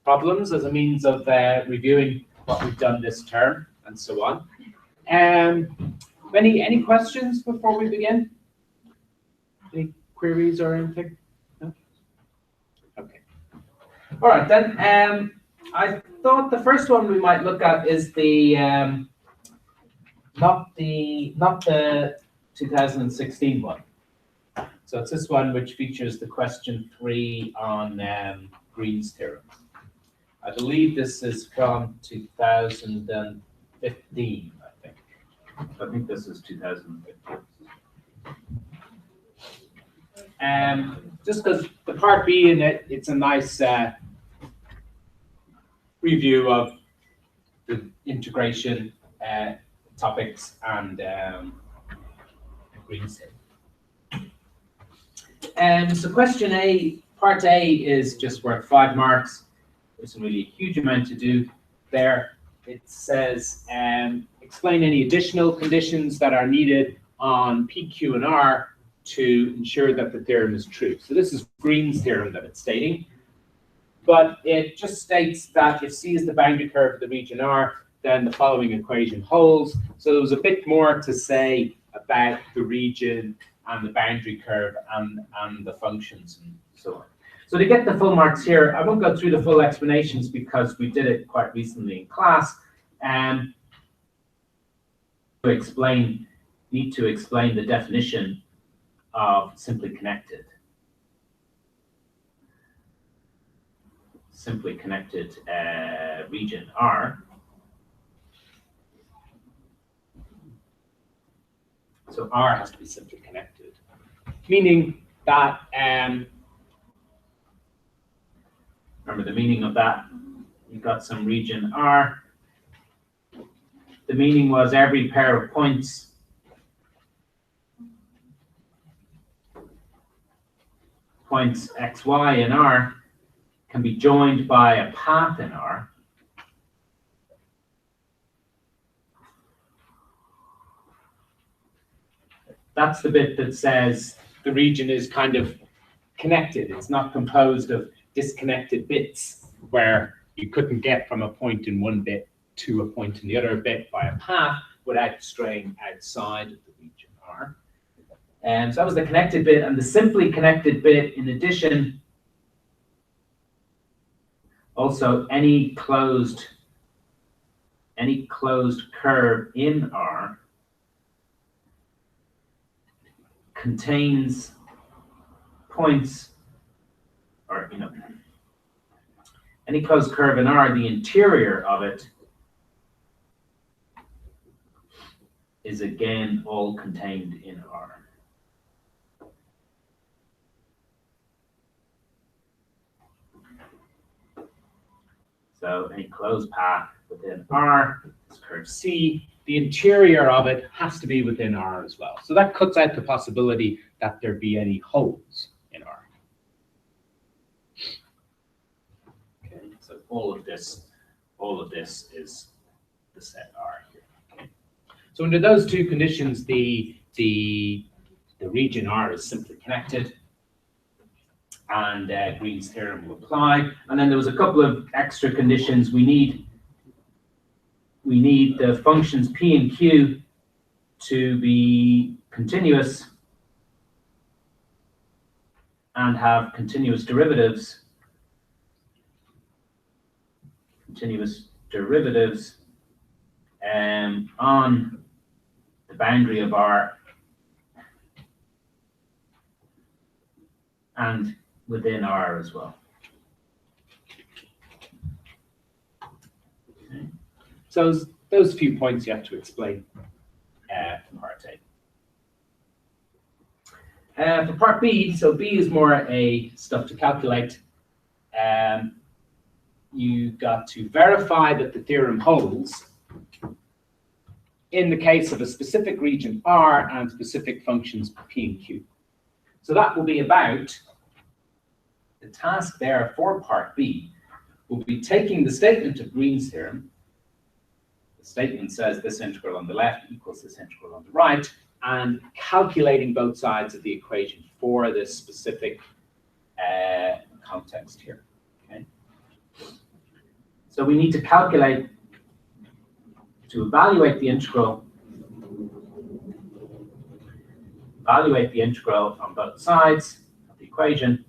problems as a means of reviewing what we've done this term and so on. Any questions before we begin? Any queries or anything? No? Okay. All right then. I thought the first one we might look at is the not the 2016 one. So it's this one which features the question 3 on Green's theorem. I believe this is from 2015, I think. I think this is 2015. Just because the part B in it, it's a nice review of the integration topics and Green's theorem. So question A, part A is just worth 5 marks. There's really a huge amount to do there. It says, explain any additional conditions that are needed on P, Q, and R to ensure that the theorem is true. So this is Green's theorem that it's stating. But it just states that if C is the boundary curve of the region R, then the following equation holds. So there was a bit more to say about the region and the boundary curve and the functions and so on. So to get the full marks here, I won't go through the full explanations because we did it quite recently in class. Need to explain the definition of simply connected. Simply connected region R. So R has to be simply connected, meaning that, remember the meaning of that, you've got some region R. The meaning was every pair of points X, Y in R can be joined by a path in R. That's the bit that says the region is kind of connected. It's not composed of disconnected bits where you couldn't get from a point in one bit to a point in the other bit by a path without straying outside of the region R. And so that was the connected bit, and the simply connected bit, in addition, also any closed curve in R contains points, or any closed curve in R, the interior of it is again all contained in R. So any closed path within R is curve C. The interior of it has to be within R as well. So that cuts out the possibility that there be any holes in R. Okay, so all of this is the set R here. Okay. So under those two conditions, the region R is simply connected, and Green's theorem will apply. And then there was a couple of extra conditions. We need the functions P and Q to be continuous and have continuous derivatives on the boundary of R and within R as well. Okay. So those few points you have to explain from part A. For part B, so B is more a stuff to calculate. You got to verify that the theorem holds in the case of a specific region R and specific functions P and Q. So that will be about, the task there for part B will be taking the statement of Green's theorem. The statement says this integral on the left equals this integral on the right, and calculating both sides of the equation for this specific context here. Okay. So we need to calculate, to evaluate the integral on both sides of the equation.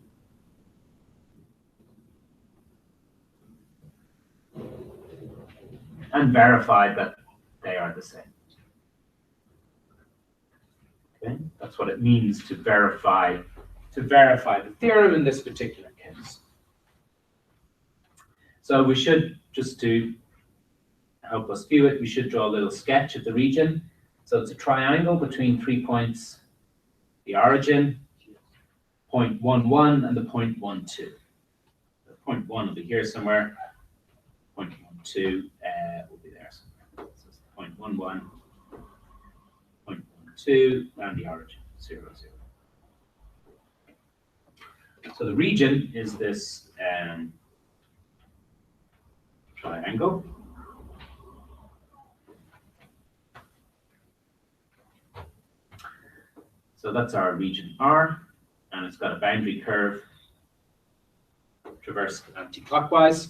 And verify that they are the same. Okay, that's what it means to verify the theorem in this particular case. So we should, just to help us view it, we should draw a little sketch of the region. So it's a triangle between 3 points, the origin, point 1, 1, and the point 1, 2. The point 1 will be here somewhere. Point 1, 2 will be there somewhere. So it's point 1, 1, point 1, 2, and the origin, 0, 0. So the region is this triangle. So that's our region R, and it's got a boundary curve traversed anti-clockwise.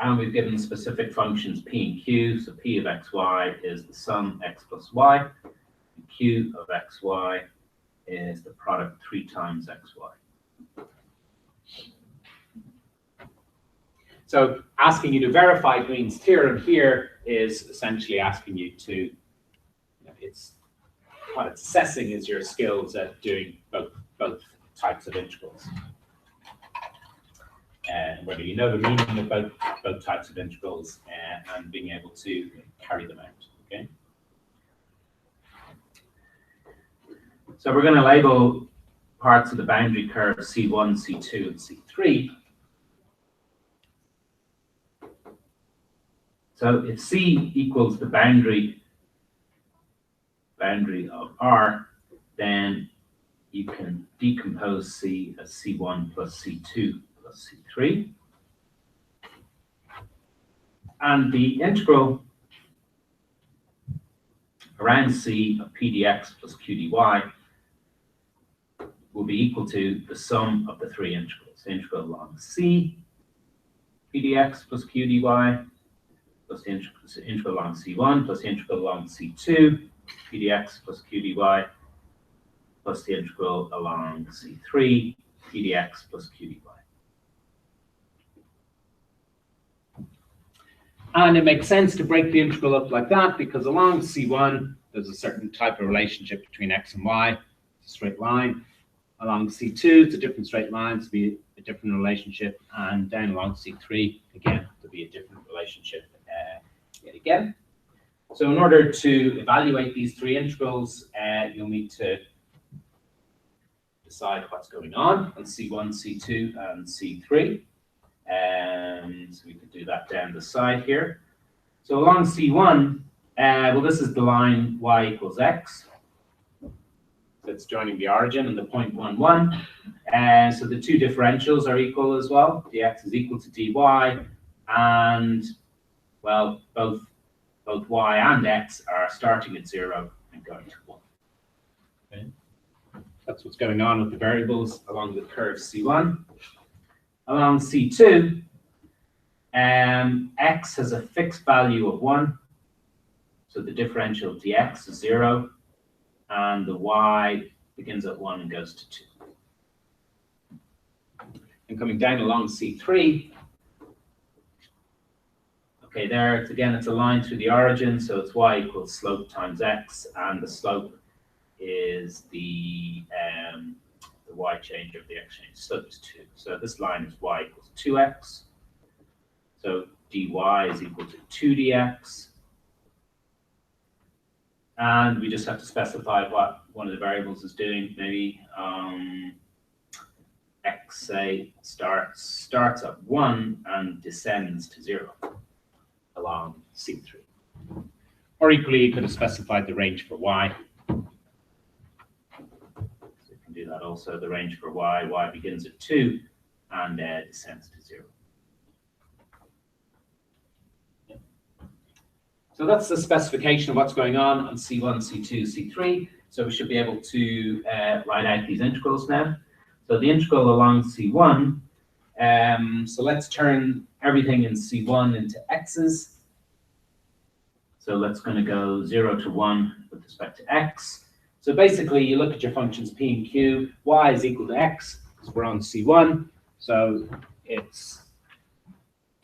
And we've given specific functions P and Q. So P of xy is the sum x plus y. And Q of xy is the product 3 times xy. So asking you to verify Green's theorem here is essentially asking you to, what it's assessing is your skills at doing both types of integrals. And whether you know the meaning of both types of integrals and being able to carry them out. Okay. So we're going to label parts of the boundary curve C1, C2, and C3. So if C equals the boundary of R, then you can decompose C as C1 plus C2 plus C3. And the integral around C of P dx plus Q dy will be equal to the sum of the 3 integrals. The integral along C, P dx plus Q dy, plus the integral along C1, plus the integral along C2, P dx plus Q dy, plus the integral along C3, P dx plus Q dy. And it makes sense to break the integral up like that because along C1, there's a certain type of relationship between x and y, it's a straight line. Along C2, it's a different straight line, to be a different relationship. And down along C3, again, to be a different relationship yet again. So in order to evaluate these 3 integrals, you'll need to decide what's going on C1, C2, and C3. So we could do that down the side here. So along C1, well, this is the line y equals x. So it's joining the origin and the point 1, 1. So the 2 differentials are equal as well. dx is equal to dy, and well, both y and x are starting at 0 and going to 1. Okay. That's what's going on with the variables along the curve C1. Along C2, x has a fixed value of 1, so the differential dx is 0, and the y begins at 1 and goes to 2. And coming down along C3, okay, there, it's a line through the origin, so it's y equals slope times x, and the slope is the y change over the x change. Slope is 2. So this line is y equals 2x. So dy is equal to 2dx. And we just have to specify what one of the variables is doing. Maybe x, say, starts at 1 and descends to 0 along C3. Or equally, you could have specified the range for y. Do that also, the range for y begins at 2 and descends to 0. So that's the specification of what's going on C1, C2, C3. So we should be able to write out these integrals now. So the integral along C1 So let's turn everything in C1 into x's. So let's going to go 0 to 1 with respect to x. So basically, you look at your functions p and q. Y is equal to x because we're on C1. So it's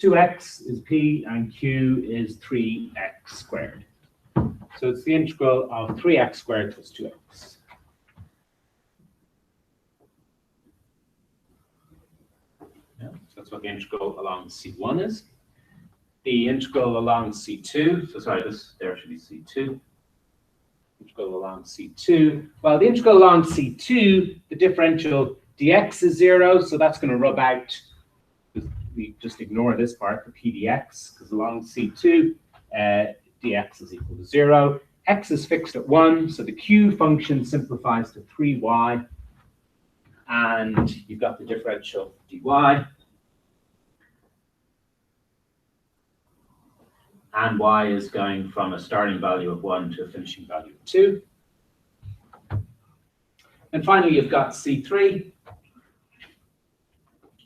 2x is p and q is 3x squared. So it's the integral of 3x squared plus 2x. Yeah, so that's what the integral along C1 is. The integral along C2, so sorry, there should be C2. Integral along C2. Well, the integral along C2, the differential dx is 0, so that's going to rub out. We just ignore this part, the p dx, because along C2, dx is equal to 0. X is fixed at 1, so the q function simplifies to 3y, and you've got the differential dy. And y is going from a starting value of 1 to a finishing value of 2. And finally, you've got C3.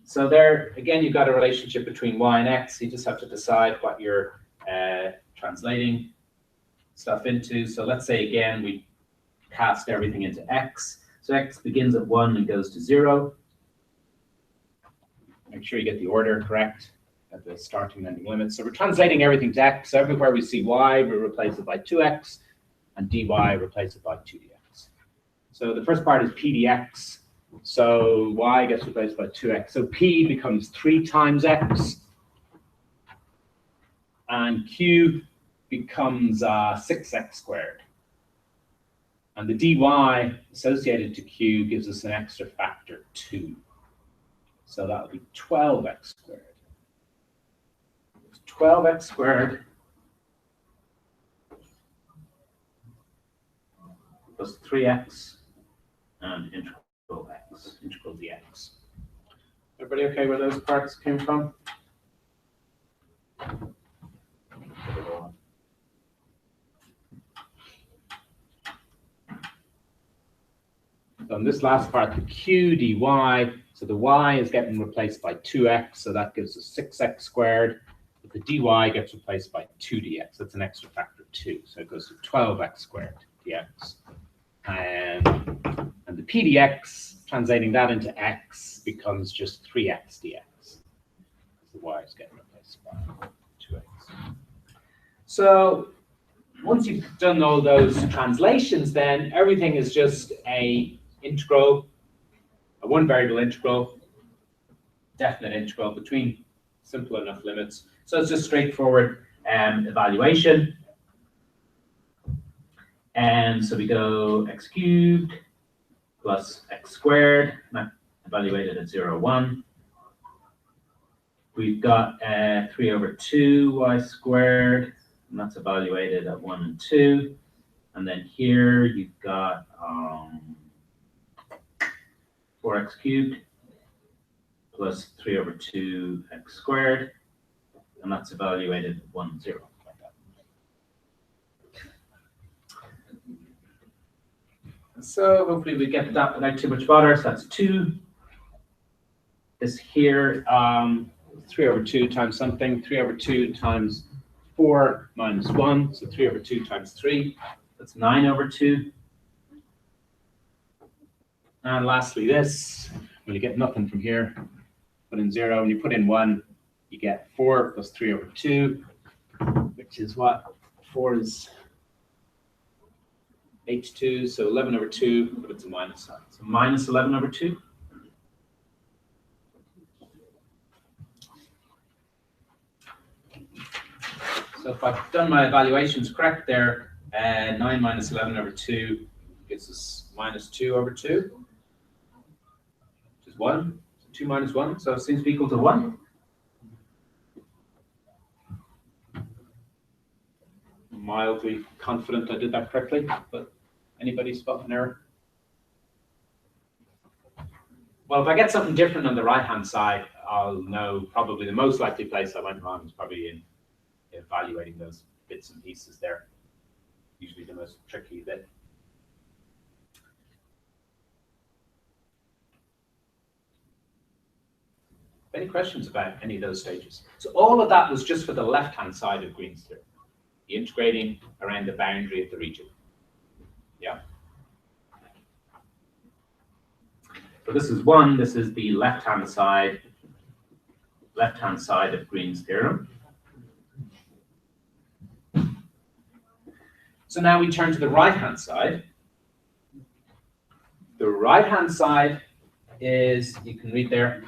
So there, again, you've got a relationship between y and x. You just have to decide what you're translating stuff into. So let's say, again, we cast everything into x. So x begins at 1 and goes to 0. Make sure you get the order correct at the starting and ending limits. So we're translating everything to x. So everywhere we see y, we replace it by 2x, and dy replace it by 2dx. So the first part is p dx. So y gets replaced by 2x. So p becomes 3 times x, and q becomes 6x squared. And the dy associated to q gives us an extra factor 2. So that would be 12x squared. 12x squared plus 3x and integral x, integral dx. Everybody okay where those parts came from? On this last part, the q dy, so the y is getting replaced by 2x, so that gives us 6x squared. But the dy gets replaced by 2dx. That's an extra factor 2, so it goes to 12x squared dx. And the p dx, translating that into x, becomes just 3x dx. The y is getting replaced by 2x. So once you've done all those translations, then everything is just a integral, a one variable integral, definite integral between simple enough limits. So it's just straightforward evaluation. And so we go x cubed plus x squared, evaluated at 0, 1. We've got 3 over 2 y squared, and that's evaluated at 1 and 2. And then here you've got 4x cubed plus 3 over 2 x squared, and that's evaluated at 1 and 0. So hopefully we get that without too much bother. So that's 2. This here, 3 over 2 times something. 3 over 2 times 4 minus 1. So 3 over 2 times 3. That's 9 over 2. And lastly, this. When you get nothing from here, put in 0. When you put in 1, you get 4 plus 3 over 2, which is what? 4 is h2, so 11 over 2, but it's a minus sign. So minus 11 over 2. So if I've done my evaluations correct there, 9 minus 11 over 2 gives us minus 2 over 2, which is 1. So 2 minus 1, so it seems to be equal to 1. I'm mildly confident I did that correctly, but anybody spot an error? Well, if I get something different on the right-hand side, I'll know probably the most likely place I went wrong is probably in evaluating those bits and pieces there. Usually the most tricky bit. Any questions about any of those stages? So all of that was just for the left-hand side of Green's theorem, the integrating around the boundary of the region. Yeah. So this is one. This is the left-hand side of Green's theorem. So now we turn to the right-hand side. The right-hand side is, you can read there,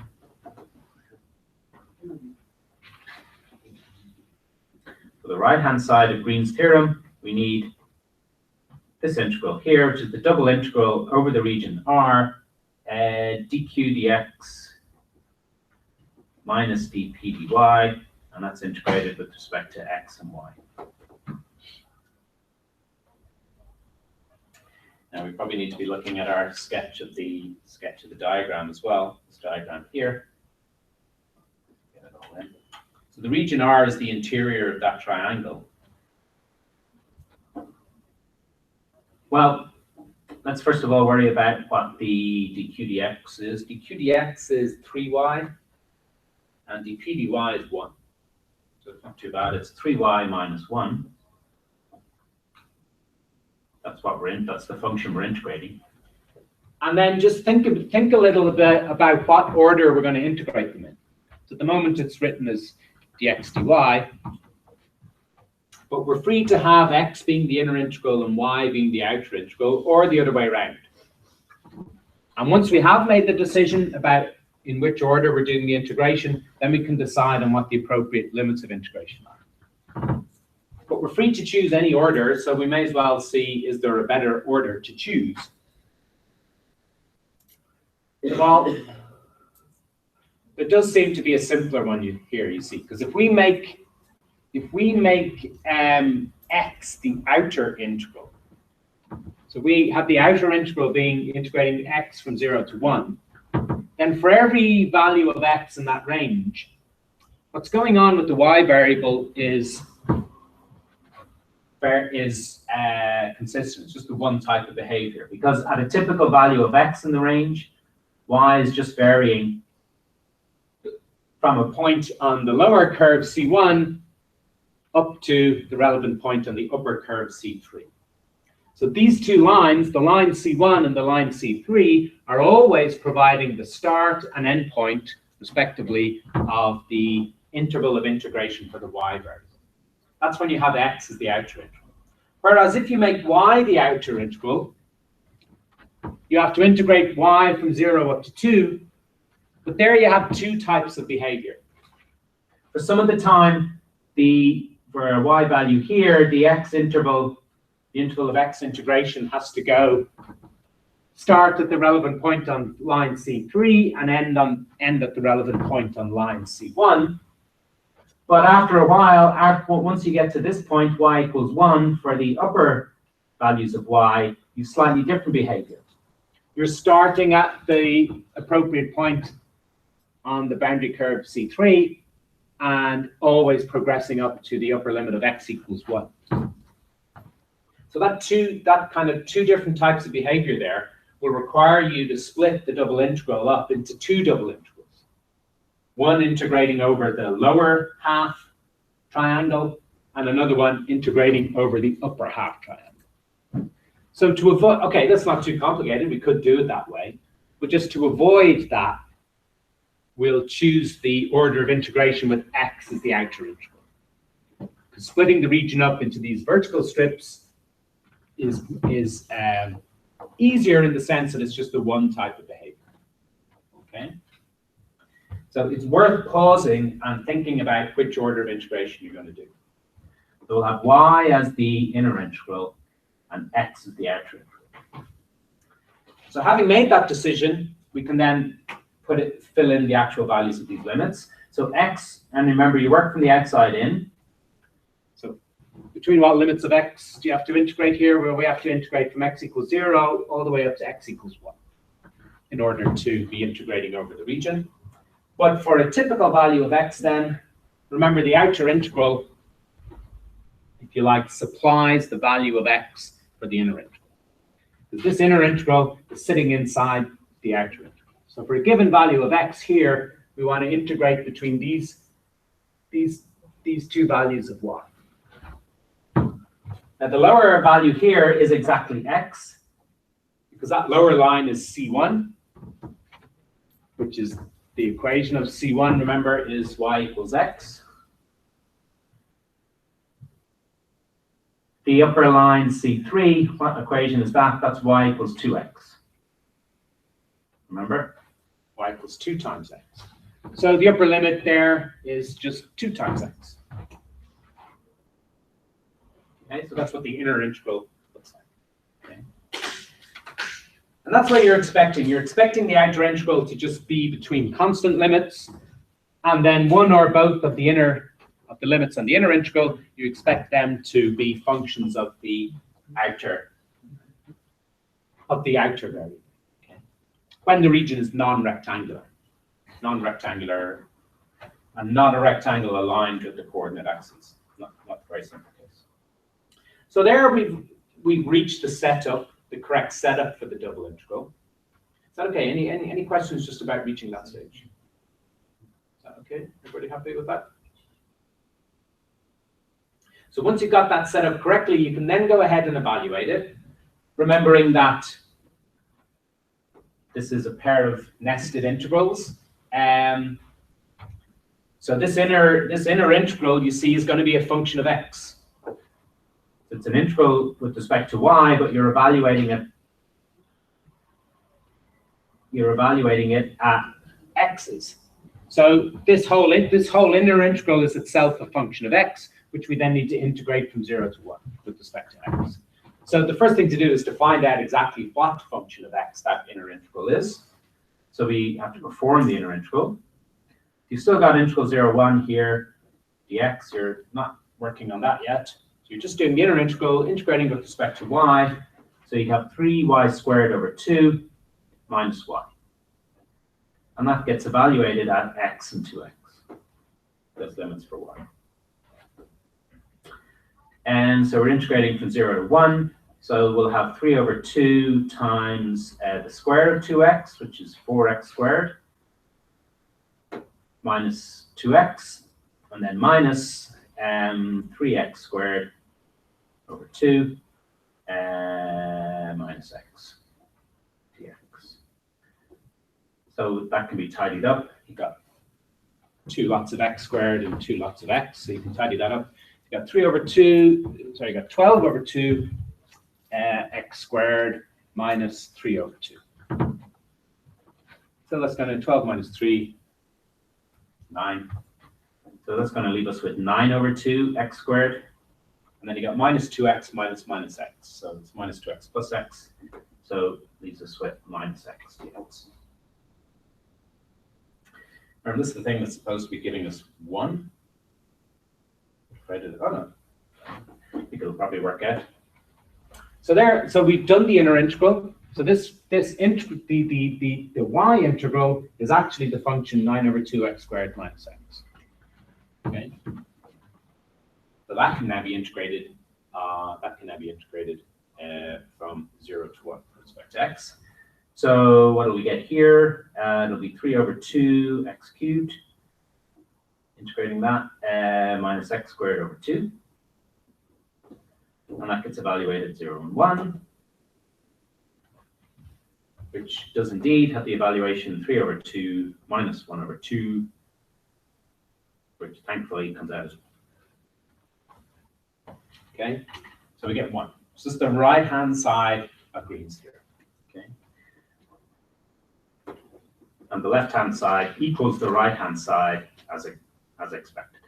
for the right-hand side of Green's theorem, we need this integral here, which is the double integral over the region R, dq dx minus dp dy, and that's integrated with respect to x and y. Now we probably need to be looking at our sketch of the diagram as well. This diagram here. Get it all in. So the region R is the interior of that triangle. Well, let's first of all worry about what the dq dx is. dq dx is 3y, and dp dy is 1. So it's not too bad. It's 3y minus 1. That's what we're in. That's the function we're integrating. And then just think a little bit about what order we're going to integrate them in. So at the moment it's written as dx dy, but we're free to have x being the inner integral and y being the outer integral, or the other way around. And once we have made the decision about in which order we're doing the integration, then we can decide on what the appropriate limits of integration are. But we're free to choose any order, so we may as well see, is there a better order to choose? Well, there does seem to be a simpler one here, you see, because if we make x the outer integral, so we have the outer integral being integrating x from 0 to 1, then for every value of x in that range, what's going on with the y variable is consistent. It's just the one type of behavior, because at a typical value of x in the range, y is just varying from a point on the lower curve C1 up to the relevant point on the upper curve C3. So these two lines, the line C1 and the line C3, are always providing the start and end point, respectively, of the interval of integration for the y variable. That's when you have x as the outer integral. Whereas if you make y the outer integral, you have to integrate y from 0 up to 2, but there you have two types of behavior. For some of the time, for a y value here, the interval of x integration has to go start at the relevant point on line C3 and end at the relevant point on line C1. But after a while, once you get to this point, y equals 1, for the upper values of y, you have slightly different behavior. You're starting at the appropriate point on the boundary curve C3 and always progressing up to the upper limit of x equals 1. So that kind of two different types of behavior there will require you to split the double integral up into two double integrals. One integrating over the lower half triangle, and another one integrating over the upper half triangle. So to avoid, okay, that's not too complicated, we could do it that way, but just to avoid that, we'll choose the order of integration with x as the outer integral. Because splitting the region up into these vertical strips is easier in the sense that it's just the one type of behavior. Okay? So it's worth pausing and thinking about which order of integration you're going to do. So we'll have y as the inner integral and x as the outer integral. So having made that decision, we can then fill in the actual values of these limits. So x, and remember you work from the outside in. So between what limits of x do you have to integrate here? Well, we have to integrate from x equals 0 all the way up to x equals 1 in order to be integrating over the region. But for a typical value of x then, remember the outer integral, if you like, supplies the value of x for the inner integral. Because this inner integral is sitting inside the outer integral. So for a given value of x here, we want to integrate between these two values of y. Now the lower value here is exactly x, because that lower line is C1, which is the equation of C1, remember, is y equals x. The upper line, C3, what equation is that? That's y equals 2x. Remember? Y equals 2 times x. So the upper limit there is just 2 times x. Okay, so that's what the inner integral looks like. Okay. And that's what you're expecting. You're expecting the outer integral to just be between constant limits, and then one or both of the limits on the inner integral, you expect them to be functions of the outer variable. Okay. When the region is non-rectangular, and not a rectangle aligned with the coordinate axes. Not very simple case. So there we've reached the correct setup for the double integral. Is that okay? Any questions just about reaching that stage? Is that okay? Everybody happy with that? So once you've got that set up correctly, you can then go ahead and evaluate it, remembering that this is a pair of nested integrals. So this inner integral, you see, is going to be a function of x. It's an integral with respect to y, but you're evaluating it at x's. So this whole inner integral is itself a function of x, which we then need to integrate from 0 to 1 with respect to x. So the first thing to do is to find out exactly what function of x that inner integral is. So we have to perform the inner integral. You've still got integral 0, 1 here, dx. You're not working on that yet. So you're just doing the inner integral, integrating with respect to y. So you have 3y squared over 2 minus y. And that gets evaluated at x and 2x. Those limits for y. And so we're integrating from 0 to 1. So we'll have 3 over 2 times the square of 2x, which is 4x squared, minus 2x, and then minus 3x squared over 2 minus x dx. So that can be tidied up. You've got 2 lots of x squared and 2 lots of x, so you can tidy that up. You got you got 12 over 2 x squared minus 3 over 2. So that's going to 12 minus 3, 9. So that's going to leave us with 9 over 2 x squared. And then you got minus 2x minus x. So it's minus 2x plus x. So leaves us with minus x dx. Remember, this is the thing that's supposed to be giving us 1. Oh no, I think it'll probably work out. So we've done the inner integral. So the y integral is actually the function 9 over 2x squared minus x. Okay. So that can now be integrated. From 0 to 1 with respect to x. So what do we get here? It'll be 3 over 2 x cubed. Integrating that, minus x squared over 2. And that gets evaluated 0 and 1, which does indeed have the evaluation 3 over 2 minus 1 over 2, which thankfully comes out as 1. Okay, so we get 1. So this is the right-hand side of Green's theorem. Okay, and the left-hand side equals the right-hand side as expected.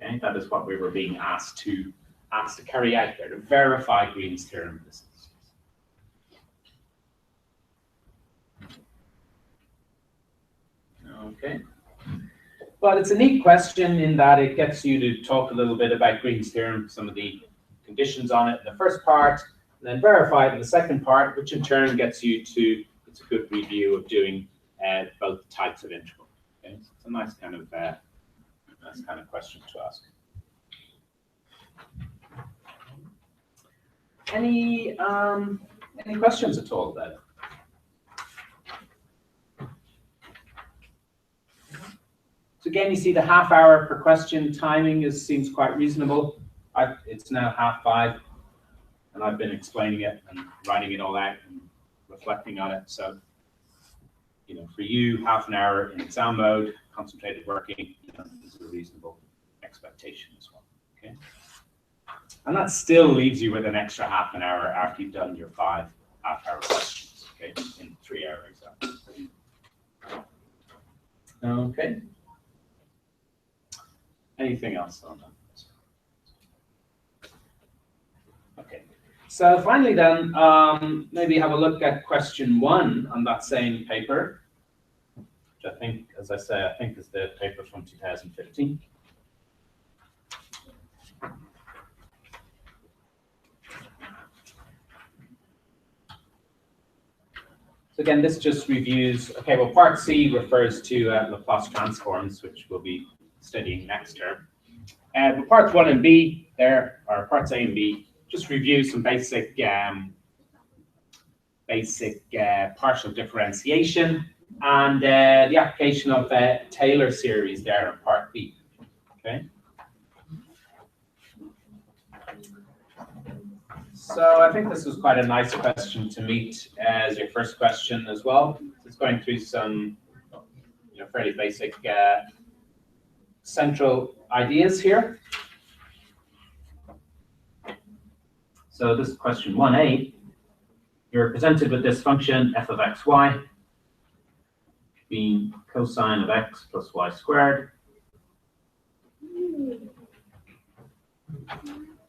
Okay, that is what we were being asked to carry out there, to verify Green's theorem in this instance. Okay. But it's a neat question in that it gets you to talk a little bit about Green's theorem, some of the conditions on it in the first part, and then verify it in the second part, which in turn gets you to, it's a good review of doing both types of integral. Okay? So it's a nice kind of question to ask. Any questions at all about it? So again, you see the half hour per question timing seems quite reasonable. It's now 5:30, and I've been explaining it and writing it all out and reflecting on it. So, you know, for you, half an hour in exam mode, concentrated working, you know, is a reasonable expectation as well. Okay, and that still leaves you with an extra half an hour after you've done your 5 half-hour questions. Okay, in 3-hour exam. Okay. Anything else on that? Okay. So finally then, maybe have a look at question 1 on that same paper, which I think, as I say, I think is the paper from 2015. So again, this just reviews, okay, well, part C refers to Laplace transforms, which we'll be studying next term. But parts 1 and B there, or parts A and B, just review some basic partial differentiation and the application of Taylor series there in part B. Okay. So I think this was quite a nice question to meet as your first question as well. It's going through some, you know, fairly basic central ideas here. So this is question 1a. You're presented with this function f of xy being cosine of x plus y squared.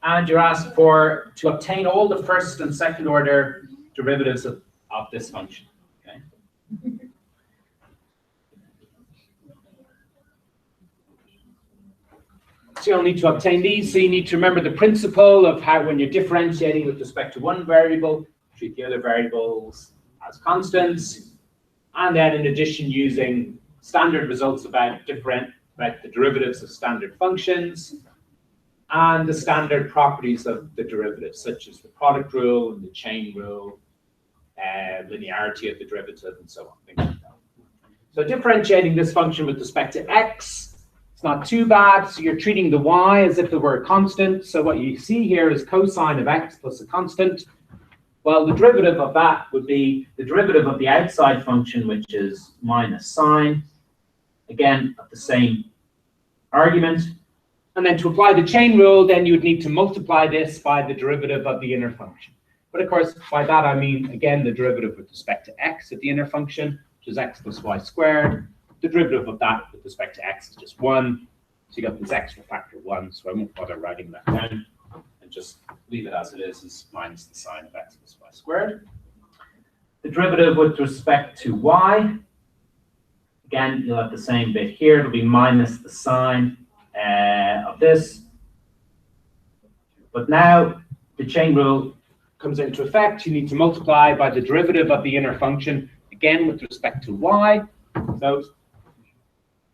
And you're asked to obtain all the first and second order derivatives of this function. Okay. So you'll need to obtain these. So you need to remember the principle of how, when you're differentiating with respect to one variable, treat the other variables as constants. And then in addition, using standard results about the derivatives of standard functions and the standard properties of the derivatives, such as the product rule and the chain rule, linearity of the derivative, and so on, things like that. So differentiating this function with respect to x, it's not too bad. So you're treating the y as if it were a constant. So what you see here is cosine of x plus a constant. Well, the derivative of that would be the derivative of the outside function, which is minus sine, again, of the same argument. And then to apply the chain rule, then you would need to multiply this by the derivative of the inner function. But of course, by that I mean, again, the derivative with respect to x of the inner function, which is x plus y squared. The derivative of that with respect to x is just 1. So you got this extra factor 1, so I won't bother writing that down. And just leave it as it is minus the sine of x plus y squared. The derivative with respect to y, again, you'll have the same bit here. It'll be minus the sine of this. But now the chain rule comes into effect. You need to multiply by the derivative of the inner function, again with respect to y. So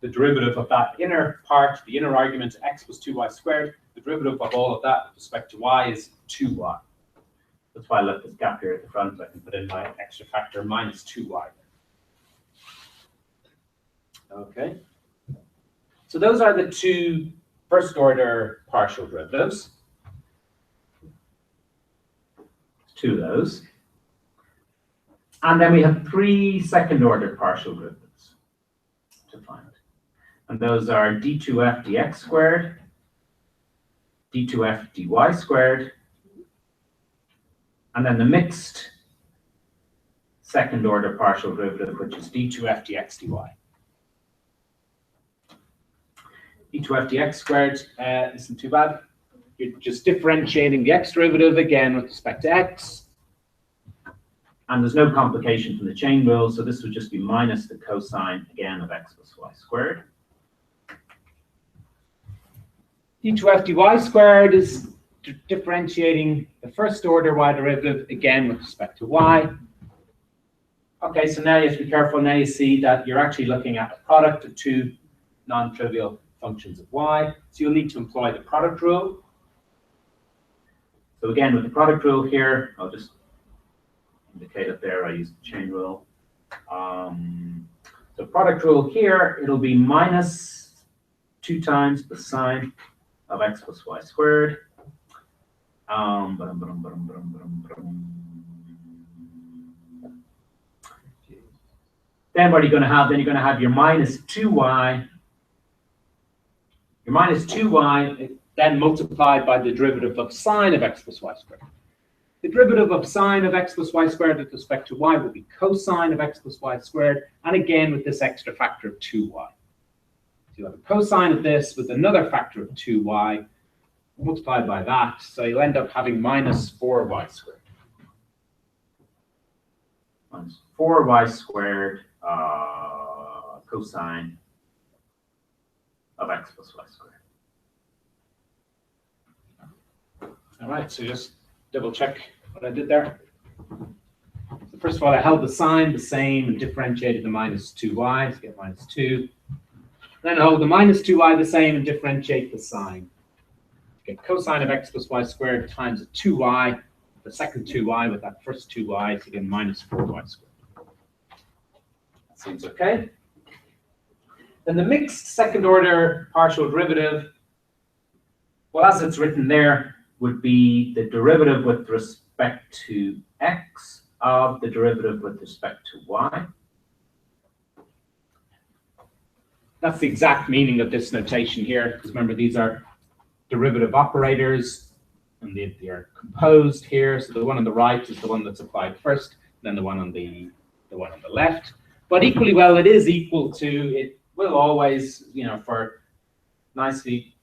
the derivative of that inner part, the inner argument, x plus 2y squared, the derivative of all of that with respect to y is 2y. That's why I left this gap here at the front. I can put in my extra factor minus 2y. Okay. So those are the two first order partial derivatives. 2 of those. And then we have 3 second order partial derivatives to find. And those are d2f dx squared, d2f dy squared, and then the mixed second order partial derivative, which is d2f dx dy. d2f dx squared isn't too bad. You're just differentiating the x derivative again with respect to x. And there's no complication from the chain rule, so this would just be minus the cosine again of x plus y squared. d2f dy squared is differentiating the first order y derivative again with respect to y. Okay, so now you have to be careful. Now you see that you're actually looking at a product of 2 non-trivial functions of y. So you'll need to employ the product rule. So again, with the product rule here, I'll just indicate it there. I use the chain rule. So product rule here, it'll be minus 2 times the sine of x plus y squared. Then what are you going to have? Then you're going to have your minus 2y. Your minus 2y then multiplied by the derivative of sine of x plus y squared. The derivative of sine of x plus y squared with respect to y will be cosine of x plus y squared, and again with this extra factor of 2y. So you have a cosine of this with another factor of 2y multiplied by that, so you'll end up having minus 4y squared. Minus 4y squared cosine of x plus y squared. All right, so just double check what I did there. So first of all, I held the sine the same and differentiated the minus 2y to get minus 2. Then I hold the minus 2y the same and differentiate the sine. Get cosine of x plus y squared times a 2y, the second 2y with that first 2y to get minus 4y squared. That seems okay. Then the mixed second order partial derivative, well, as it's written there, would be the derivative with respect to x of the derivative with respect to y. That's the exact meaning of this notation here, because remember, these are derivative operators, and they are composed here. So the one on the right is the one that's applied first, then the one on the left. But equally well, it is equal to, it will always, you know, for nicely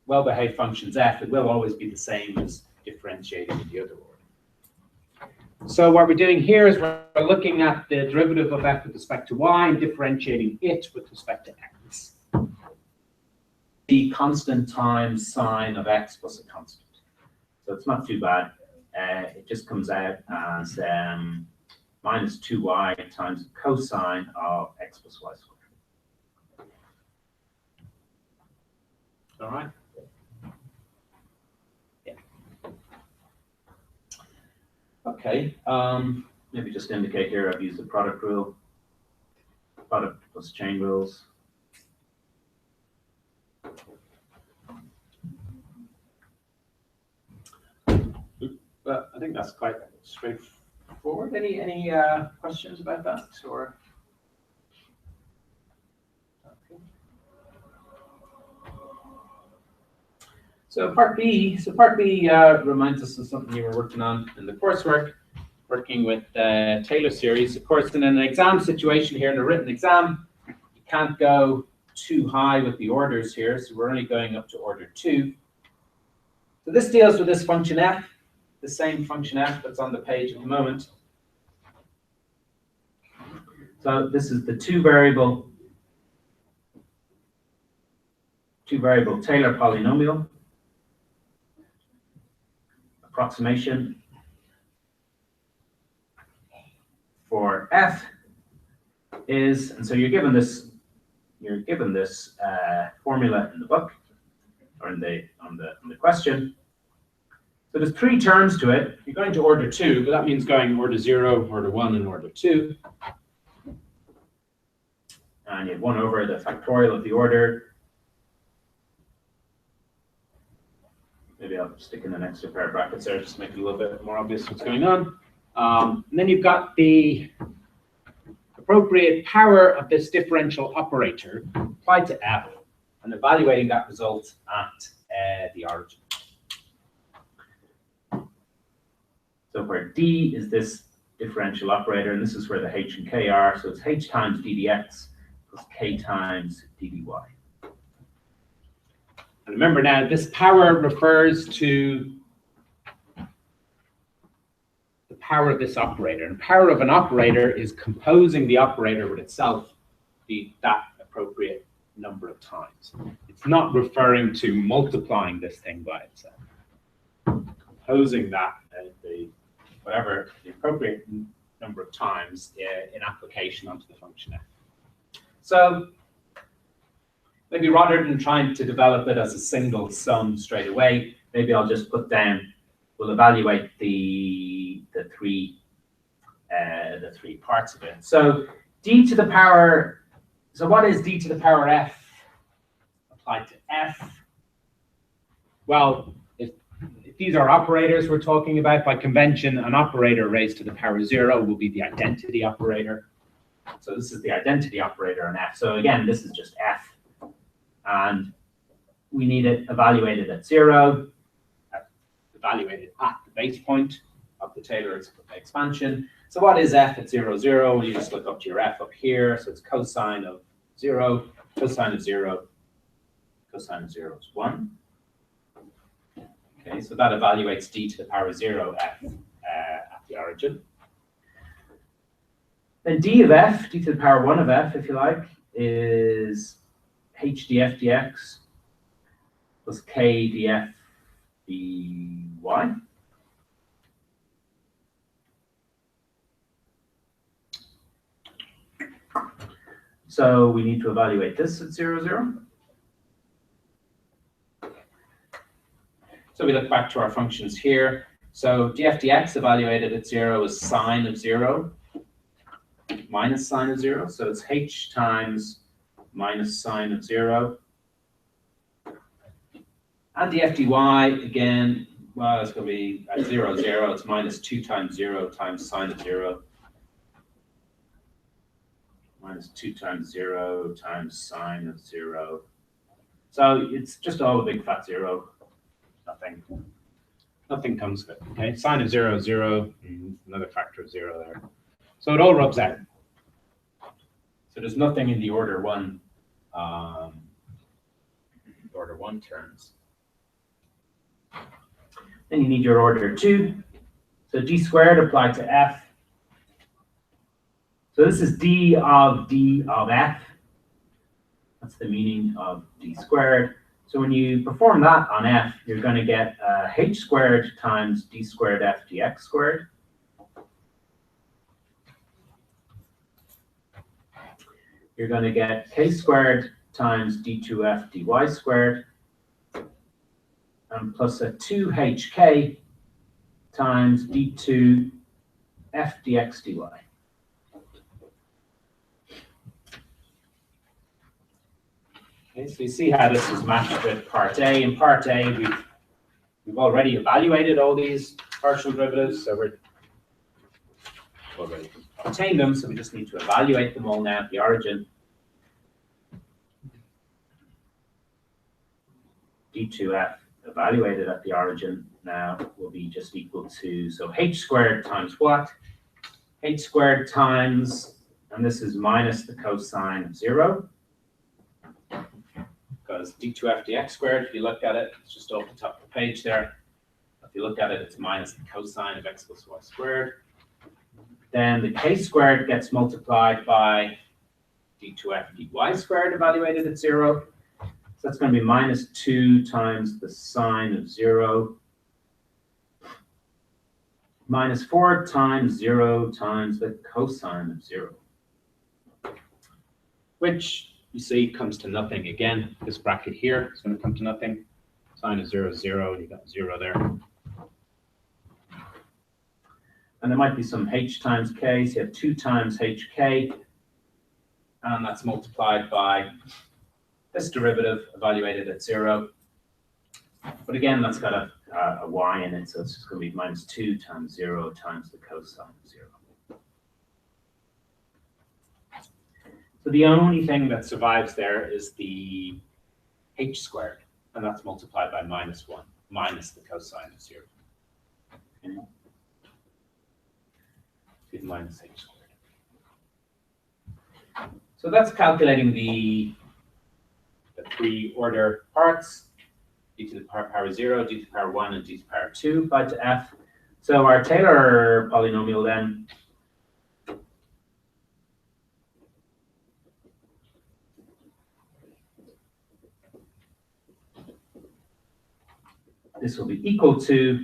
well-behaved functions f, it will always be the same as differentiating in the other order. So what we're doing here is we're looking at the derivative of f with respect to y and differentiating it with respect to x. The constant times sine of x plus a constant. So it's not too bad. It just comes out as minus 2y times cosine of x plus y squared. All right. Yeah. Okay. Maybe just indicate here I've used the product rule. Product plus chain rules. Well, I think that's quite straightforward. Any questions about that, or? Okay. So part B reminds us of something you were working on in the coursework, working with Taylor series. Of course, in an exam situation here, in a written exam, you can't go too high with the orders here, so we're only going up to order 2. So this deals with this function f, the same function f that's on the page at the moment. So this is the two variable Taylor polynomial approximation for f is, and so you're given this formula in the book or on the question. So there's 3 terms to it. You're going to order 2, but that means going order 0, order 1, and order 2. And you have 1 over the factorial of the order. Maybe I'll stick in an extra pair of brackets there, just to make it a little bit more obvious what's going on. And then you've got the appropriate power of this differential operator applied to f and evaluating that result at the origin. So where d is this differential operator, and this is where the h and k are, so it's h times ddx plus k times ddy. And remember now, this power refers to the power of this operator. And power of an operator is composing the operator with itself that appropriate number of times. It's not referring to multiplying this thing by itself. Composing that whatever the appropriate number of times in application onto the function f. So maybe rather than trying to develop it as a single sum straight away, maybe I'll just put down, we'll evaluate the three parts of it. So d to the power, so what is d to the power f applied to f. Well, if these are operators we're talking about, by convention, an operator raised to the power 0 will be the identity operator. So this is the identity operator on f. So again, this is just f. And we need it evaluated at 0, evaluated at the base point of the Taylor expansion. So what is f at 0, 0? Well, you just look up to your f up here. So it's cosine of 0, cosine of 0, cosine of 0 is 1. Okay, so that evaluates d to the power 0 f at the origin. Then d of f, d to the power 1 of f, if you like, is h df dx plus k df dy. So we need to evaluate this at 0, 0. So we look back to our functions here. So df dx evaluated at 0 is sine of 0 minus sine of 0. So it's h times minus sine of 0. And df dy, again, well, it's going to be at 0, 0. It's minus 2 times 0 times sine of 0. Minus 2 times 0 times sine of 0. So it's just all a big fat 0. Nothing comes of it. Okay, sine of 0 is 0, another factor of 0 there. So it all rubs out. So there's nothing in the order 1 terms. Then you need your order 2. So d squared applied to f. So this is d of f. That's the meaning of d squared. So when you perform that on f, you're going to get h squared times d squared f dx squared. You're going to get k squared times d2f dy squared, and plus a 2hk times d2 f dx dy. Okay, so you see how this is matched with part A. In part A, we've already evaluated all these partial derivatives, so we've already obtained them, so we just need to evaluate them all now at the origin. d2f evaluated at the origin now will be just equal to, so h squared times what? H squared times, and this is minus the cosine of 0. Because d2f dx squared, if you look at it, it's just off the top of the page there. If you look at it, it's minus the cosine of x plus y squared. Then the k squared gets multiplied by d2f dy squared evaluated at 0. So that's going to be minus 2 times the sine of 0 minus 4 times 0 times the cosine of 0, which you see comes to nothing again. This bracket here is going to come to nothing. Sine of 0 is 0, and you got 0 there. And there might be some h times k, so you have 2 times hk, and that's multiplied by this derivative evaluated at 0. But again, that's got a y in it, so it's just going to be minus 2 times 0 times the cosine of 0. So the only thing that survives there is the h squared, and that's multiplied by minus 1, minus the cosine of 0. Okay. Is minus h squared. So that's calculating the 3 order parts, d to the power 0, d to the power 1, and d to the power 2 applied to f. So our Taylor polynomial then this will be equal to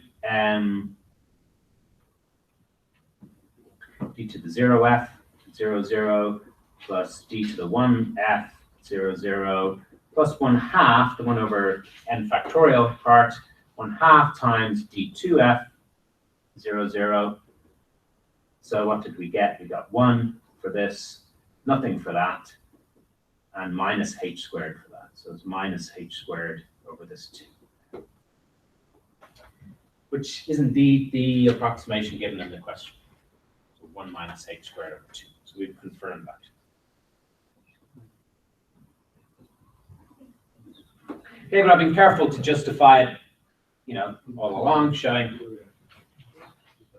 d to the 0f 0, 0 plus d to the 1f 0, 0 plus 1/2, the 1 over n factorial part, 1/2 times d2f 0, 0. So what did we get? We got 1 for this, nothing for that. and minus h squared for that. So it's minus h squared over this 2, which is indeed the approximation given in the question. So 1 minus h squared over 2. So we've confirmed that. Okay, but I've been careful to justify it, all along, showing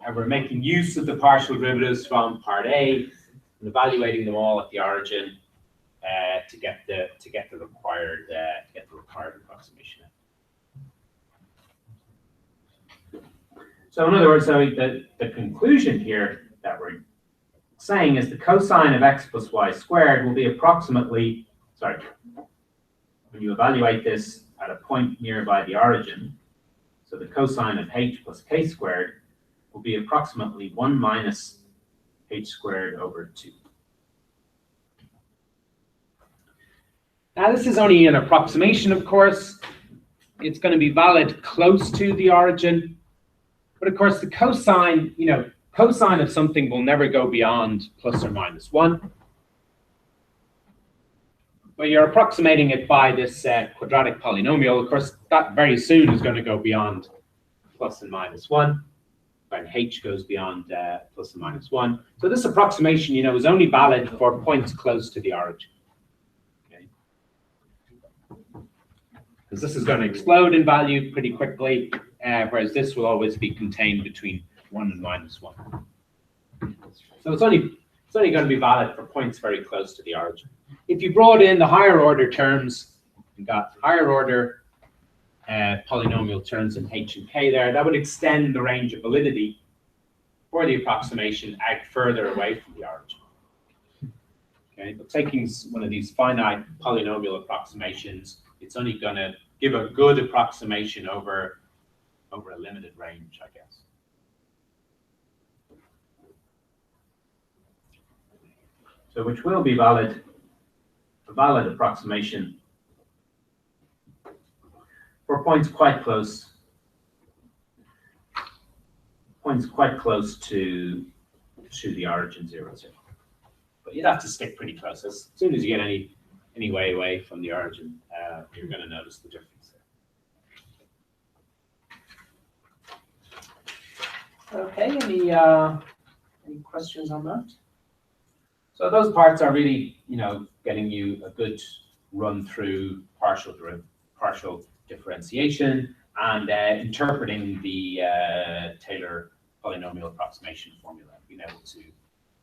how we're making use of the partial derivatives from part A and evaluating them all at the origin to get the required approximation. So in other words, the conclusion here that we're saying is the cosine of x plus y squared will be approximately, when you evaluate this at a point nearby the origin, so the cosine of h plus k squared will be approximately 1 minus h squared over 2. Now this is only an approximation, of course. It's going to be valid close to the origin. But of course, the cosine, cosine of something will never go beyond plus or minus 1. But you're approximating it by this quadratic polynomial. Of course, that very soon is going to go beyond plus and minus 1, when h goes beyond plus and minus 1. So this approximation, is only valid for points close to the origin. Okay? Because this is going to explode in value pretty quickly, whereas this will always be contained between 1 and minus 1. So it's only going to be valid for points very close to the origin. If you brought in the higher order terms, you got higher order polynomial terms in h and k there, that would extend the range of validity for the approximation out further away from the origin. Okay, but taking one of these finite polynomial approximations, it's only going to give a good approximation over a limited range, I guess. So which will be valid, a valid approximation for points quite close to the origin 0, 0. But you'd have to stick pretty close. As soon as you get any way away from the origin, you're going to notice the difference there. Okay, any questions on that? So those parts are really, getting you a good run through partial differentiation and interpreting the Taylor polynomial approximation formula, being able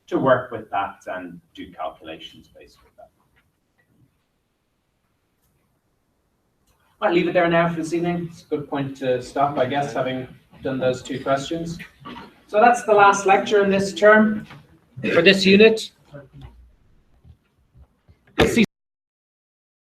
to work with that and do calculations based with that. I'll leave it there now for this evening. It's a good point to stop, I guess, having done those 2 questions. So that's the last lecture in this term for this unit.